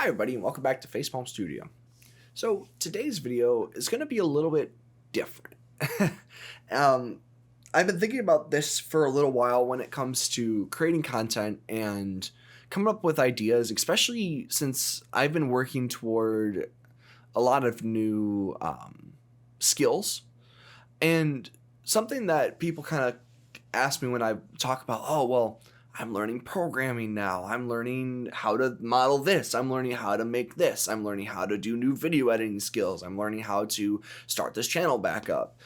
Hi everybody and welcome back to Facepalm Studio. So today's video is going to be a little bit different. um, I've been thinking about this for a little while when it comes to creating content and coming up with ideas, especially since I've been working toward a lot of new skills. And something that people kind of ask me when I talk about, oh, well, I'm learning programming now. I'm learning how to model this. I'm learning how to make this. I'm learning how to do new video editing skills. I'm learning how to start this channel back up.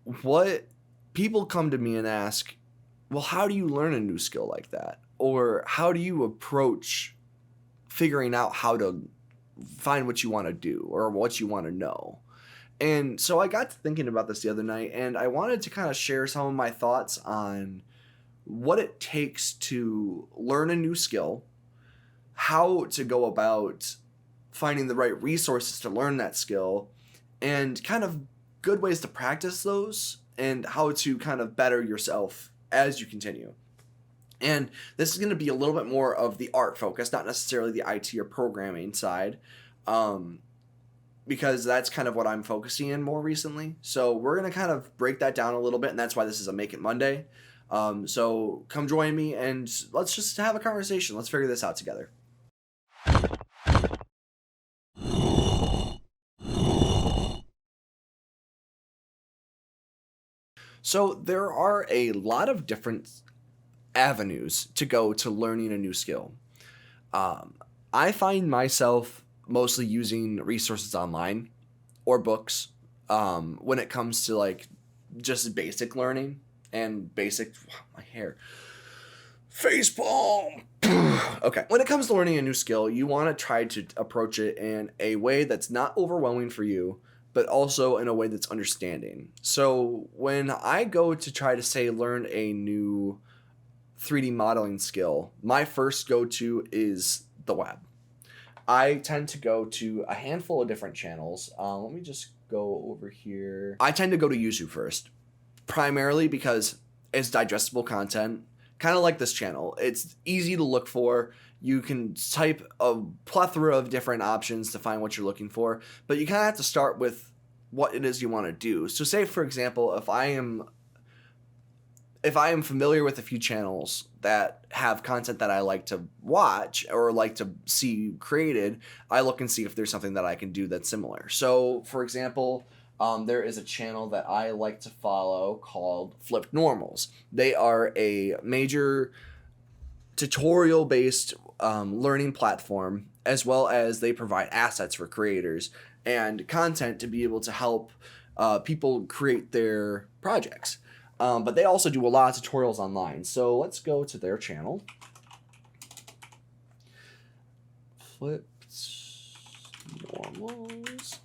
What people come to me and ask, well, how do you learn a new skill like that? Or how do you approach figuring out how to find what you want to do or what you want to know? And so I got to thinking about this the other night, and I wanted to kind of share some of my thoughts on what it takes to learn a new skill, how to go about finding the right resources to learn that skill, and kind of good ways to practice those, and how to kind of better yourself as you continue. And this is going to be a little bit more of the art focus, not necessarily the IT or programming side. Because that's kind of what I'm focusing in more recently. So we're going to kind of break that down a little bit, and that's why this is a Make It Monday. So come join me, and let's just have a conversation. Let's figure this out together. So there are a lot of different avenues to go to learning a new skill. I find myself mostly using resources online or books when it comes to like just basic learning and basic my hair facepalm. Okay, when it comes to learning a new skill, you want to try to approach it in a way that's not overwhelming for you, but also in a way that's understanding. So when I go to try to say learn a new 3D modeling skill, my first go-to is the web. I tend to go to a handful of different channels. Let me just go over here. I tend to go to YouTube first, primarily because it's digestible content, kind of like this channel. It's easy to look for. You can type a plethora of different options to find what you're looking for, but you kind of have to start with what it is you want to do. So say, for example, if I am familiar with a few channels that have content that I like to watch or like to see created, I look and see if there's something that I can do that's similar. So, for example, there is a channel that I like to follow called Flipped Normals. They are a major tutorial-based learning platform, as well as they provide assets for creators and content to be able to help people create their projects. But they also do a lot of tutorials online. So let's go to their channel. Flipped Normals.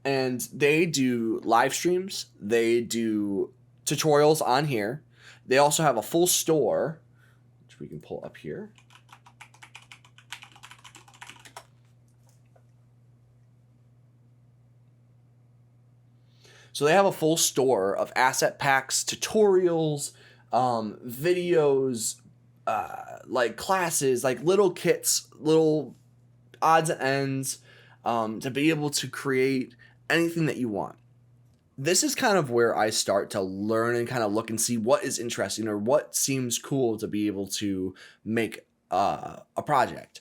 And they do live streams. They do tutorials on here. They also have a full store, which we can pull up here. So they have a full store of asset packs, tutorials, videos, like classes, like little kits, little odds and ends to be able to create anything that you want. This is kind of where I start to learn and kind of look and see what is interesting or what seems cool to be able to make a project.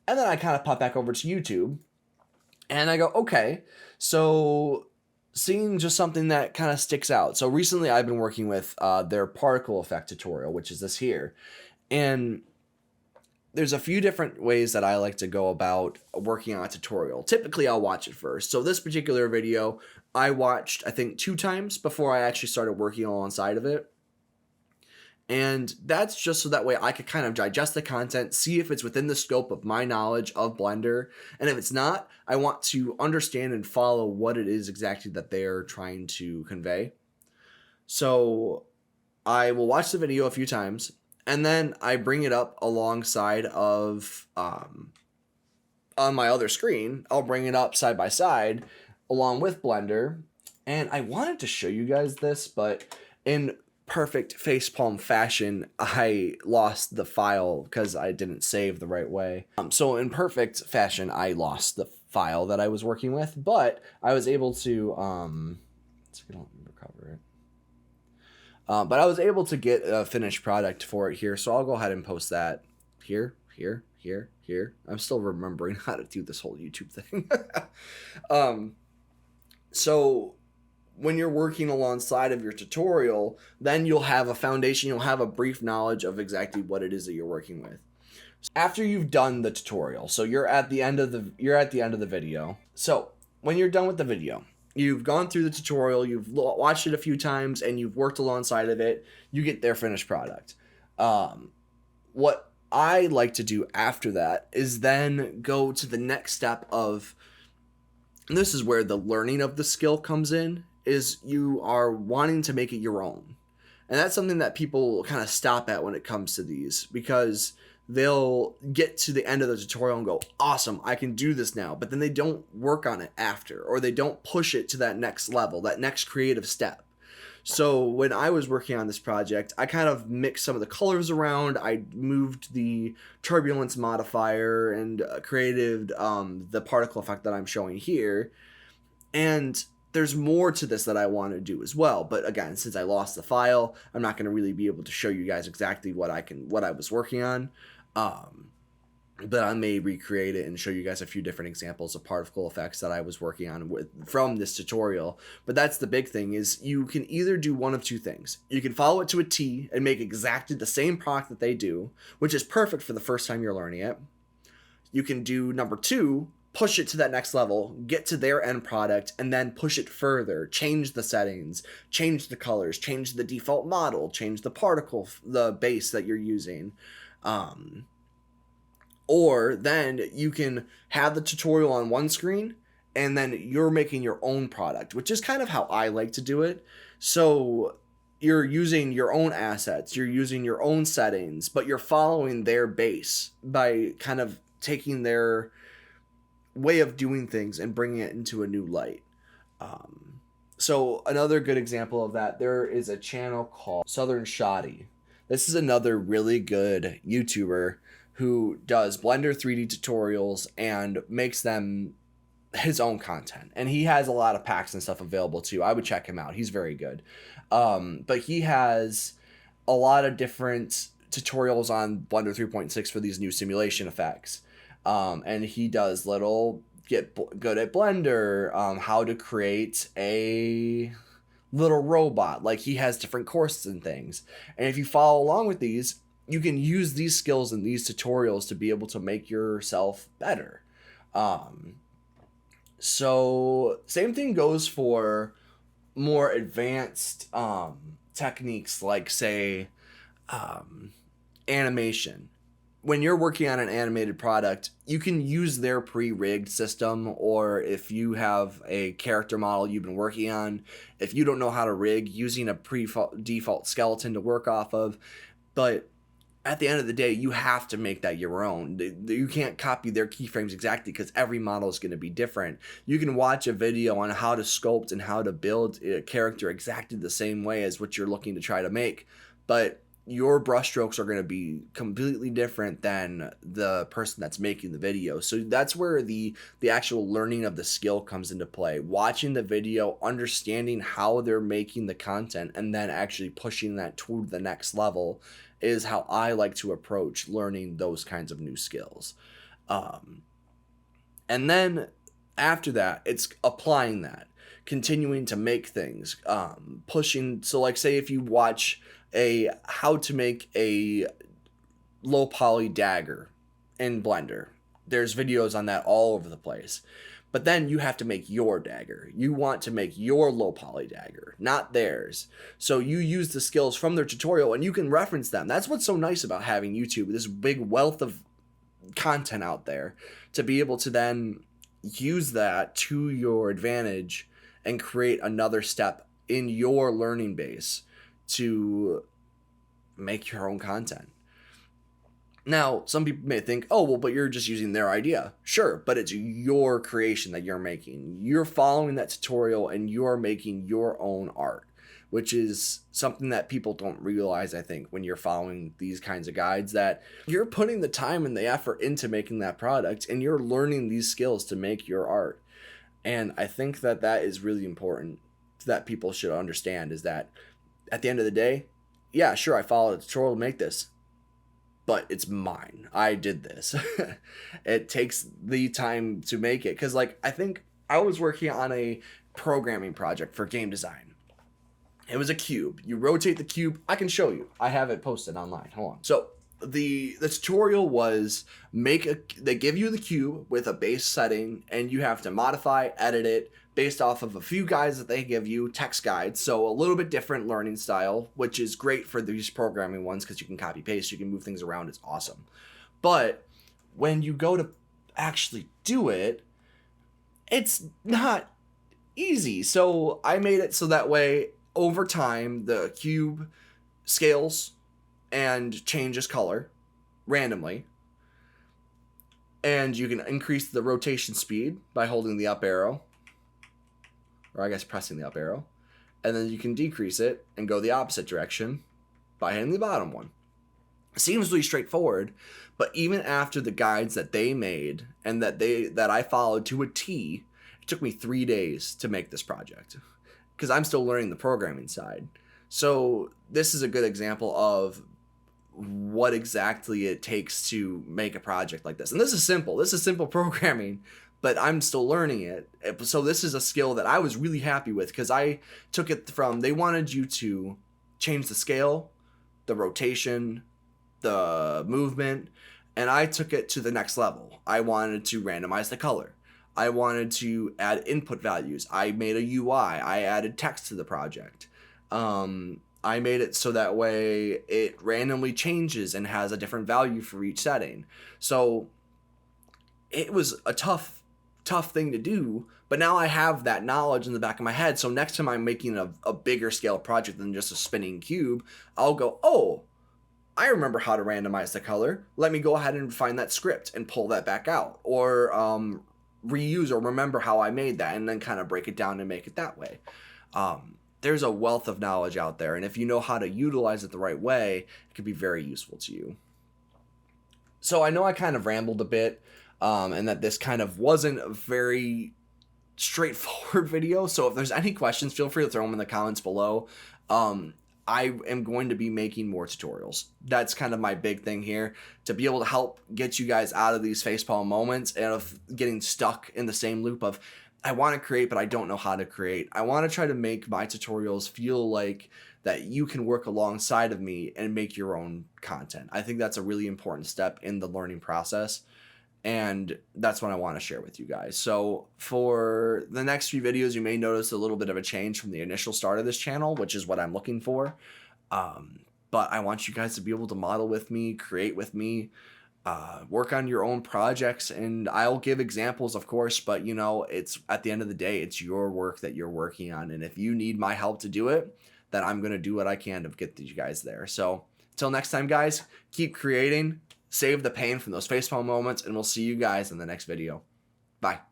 And then I kind of pop back over to YouTube and I go, okay, so seeing just something that kind of sticks out. So recently I've been working with their particle effect tutorial, which is this here. And there's a few different ways that I like to go about working on a tutorial. Typically I'll watch it first. So this particular video I watched, I think 2 times before I actually started working alongside of it. And that's just so that way I could kind of digest the content, see if it's within the scope of my knowledge of Blender. And if it's not, I want to understand and follow what it is exactly that they're trying to convey. So I will watch the video a few times, and then I bring it up alongside of, on my other screen, I'll bring it up side by side along with Blender. And I wanted to show you guys this, but in perfect facepalm fashion, I lost the file because I didn't save the right way. So in perfect fashion, I lost the file that I was working with, but I was able to, so we don't recover it. But I was able to get a finished product for it here, so I'll go ahead and post that here. I'm still remembering how to do this whole YouTube thing. So when you're working alongside of your tutorial, then you'll have a foundation, you'll have a brief knowledge of exactly what it is that you're working with. After you've done the tutorial, so you're at the end of the video. So when you're done with the video, you've gone through the tutorial, you've watched it a few times, and you've worked alongside of it, you get their finished product. What I like to do after that is then go to the next step of, and this is where the learning of the skill comes in, is you are wanting to make it your own. And that's something that people kind of stop at when it comes to these, because they'll get to the end of the tutorial and go, awesome, I can do this now. But then they don't work on it after, or they don't push it to that next level, that next creative step. So when I was working on this project, I kind of mixed some of the colors around. I moved the turbulence modifier and created the particle effect that I'm showing here. And there's more to this that I want to do as well. But again, since I lost the file, I'm not going to really be able to show you guys exactly what I was working on. But I may recreate it and show you guys a few different examples of particle effects that I was working on from this tutorial. But that's the big thing, is you can either do one of two things. You can follow it to a T and make exactly the same product that they do, which is perfect for the first time you're learning it. You can do number two, push it to that next level, get to their end product, and then push it further, change the settings, change the colors, change the default model, change the particle, the base that you're using. Or then you can have the tutorial on one screen and then you're making your own product, which is kind of how I like to do it. So you're using your own assets, you're using your own settings, but you're following their base by kind of taking their way of doing things and bringing it into a new light. So another good example of that, there is a channel called Southern Shoddy. This is another really good YouTuber who does Blender 3D tutorials and makes them his own content. And he has a lot of packs and stuff available too. I would check him out. He's very good. But he has a lot of different tutorials on Blender 3.6 for these new simulation effects. And he does get good at Blender, how to create a little robot. Like, he has different courses and things. And if you follow along with these, you can use these skills in these tutorials to be able to make yourself better. So same thing goes for more advanced techniques, like, say, animation. When you're working on an animated product, you can use their pre-rigged system, or if you have a character model you've been working on, if you don't know how to rig, using a default skeleton to work off of. But at the end of the day, you have to make that your own. You can't copy their keyframes exactly, because every model is going to be different. You can watch a video on how to sculpt and how to build a character exactly the same way as what you're looking to try to make, but your brushstrokes are going to be completely different than the person that's making the video. So that's where the actual learning of the skill comes into play. Watching the video, understanding how they're making the content, and then actually pushing that to the next level is how I like to approach learning those kinds of new skills. And then after that, it's applying that, continuing to make things, pushing. So, like, say if you watch how to make a low poly dagger in Blender, there's videos on that all over the place. But then you have to make your dagger. You want to make your low poly dagger, not theirs. So you use the skills from their tutorial and you can reference them. That's what's so nice about having YouTube, this big wealth of content out there, to be able to then use that to your advantage and create another step in your learning base to make your own content. Now, some people may think, oh, well, but you're just using their idea. Sure, but it's your creation that you're making. You're following that tutorial and you're making your own art. which is something that people don't realize, I think, when you're following these kinds of guides, that you're putting the time and the effort into making that product, and you're learning these skills to make your art. And I think that that is really important that people should understand, is that at the end of the day, yeah, sure, I followed a tutorial to make this, but it's mine. I did this. It takes the time to make it. Because, like, I think I was working on a programming project for game design. It was a cube. You rotate the cube. I can show you. I have it posted online. Hold on. So the tutorial was they give you the cube with a base setting, and you have to modify, edit it based off of a few guides that they give you, text guides. So a little bit different learning style, which is great for these programming ones because you can copy paste, you can move things around. It's awesome. But when you go to actually do it, it's not easy. So I made it so that way over time the cube scales and changes color randomly, and you can increase the rotation speed by holding the up arrow, or I guess pressing the up arrow, and then you can decrease it and go the opposite direction by hitting the bottom one. It seems really straightforward, but even after the guides that they made and that I followed to a T, it took me 3 days to make this project because I'm still learning the programming side. So this is a good example of what exactly it takes to make a project like this. And this is simple. This is simple programming, but I'm still learning it. So this is a skill that I was really happy with because I took it from, they wanted you to change the scale, the rotation, the movement, and I took it to the next level. I wanted to randomize the color. I wanted to add input values. I made a UI. I added text to the project. I made it so that way it randomly changes and has a different value for each setting. So it was a tough thing to do, but now I have that knowledge in the back of my head. So next time I'm making a bigger scale project than just a spinning cube, I'll go, oh, I remember how to randomize the color. Let me go ahead and find that script and pull that back out, or reuse or remember how I made that and then kind of break it down and make it that way. There's a wealth of knowledge out there, and if you know how to utilize it the right way, it can be very useful to you. So I know I kind of rambled a bit, and that this kind of wasn't a very straightforward video. So if there's any questions, feel free to throw them in the comments below. I am going to be making more tutorials. That's kind of my big thing here, to be able to help get you guys out of these facepalm moments and of getting stuck in the same loop of, I want to create, but I don't know how to create. I want to try to make my tutorials feel like that you can work alongside of me and make your own content. I think that's a really important step in the learning process, and that's what I want to share with you guys. So for the next few videos, you may notice a little bit of a change from the initial start of this channel, which is what I'm looking for. But I want you guys to be able to model with me, create with me, work on your own projects, and I'll give examples, of course, but you know, it's at the end of the day, it's your work that you're working on, and if you need my help to do it, then I'm going to do what I can to get you guys there. So until next time, guys, keep creating, save the pain from those facepalm moments, and we'll see you guys in the next video. Bye.